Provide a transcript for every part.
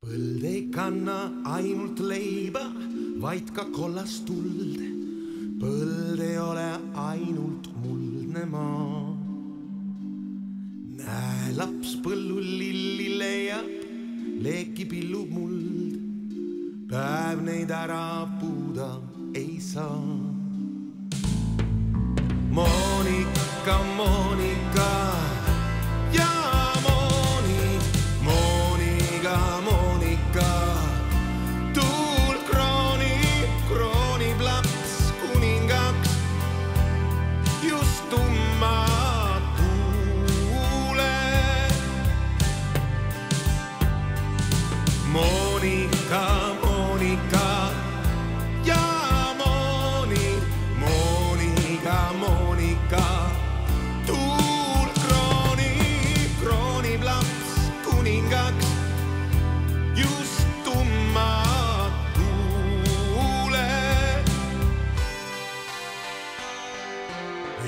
Põld ei kanna ainult leiba, vaid ka kollast tuld. Põld ei ole ainult muldne maa. Näe, laps põllul lilli leiab, leeki pillub muld. Päev neid ära puuda ei saa. Monika, Monika ja Monika, Monika. Tuul kroonib laps kuningaks, just tumma tuule. Monika, Monika ja Monika, Monika. Tuul kroonib laps kuningaks, just tumma tuule.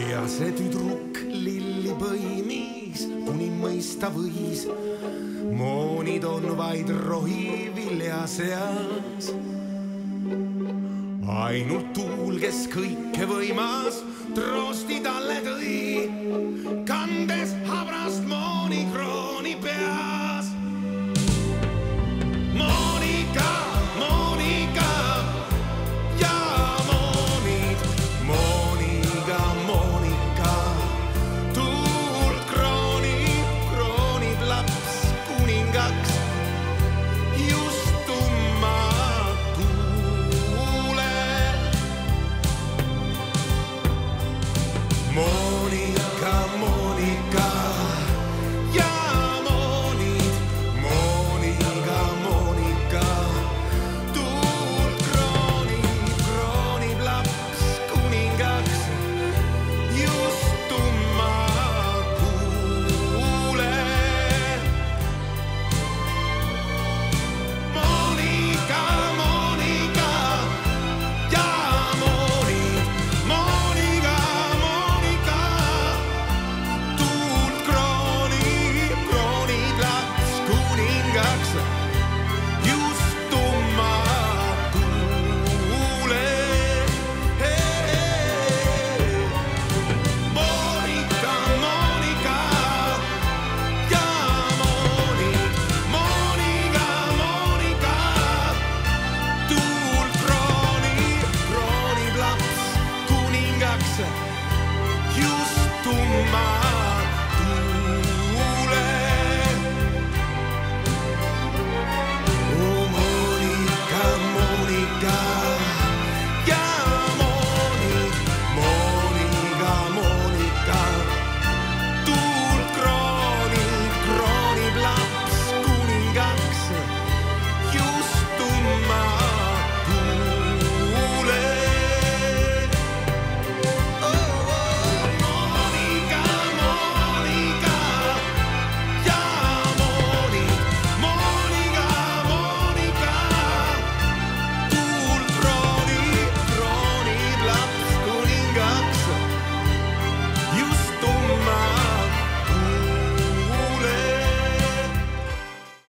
Ja see tüdruk lilli põimis, kuni mõista võis. Moonid on vaid rohi vilja seas. Ainult tuul, kes kõike võimas, troosti talle tõi, kandes habrast moonikrooni.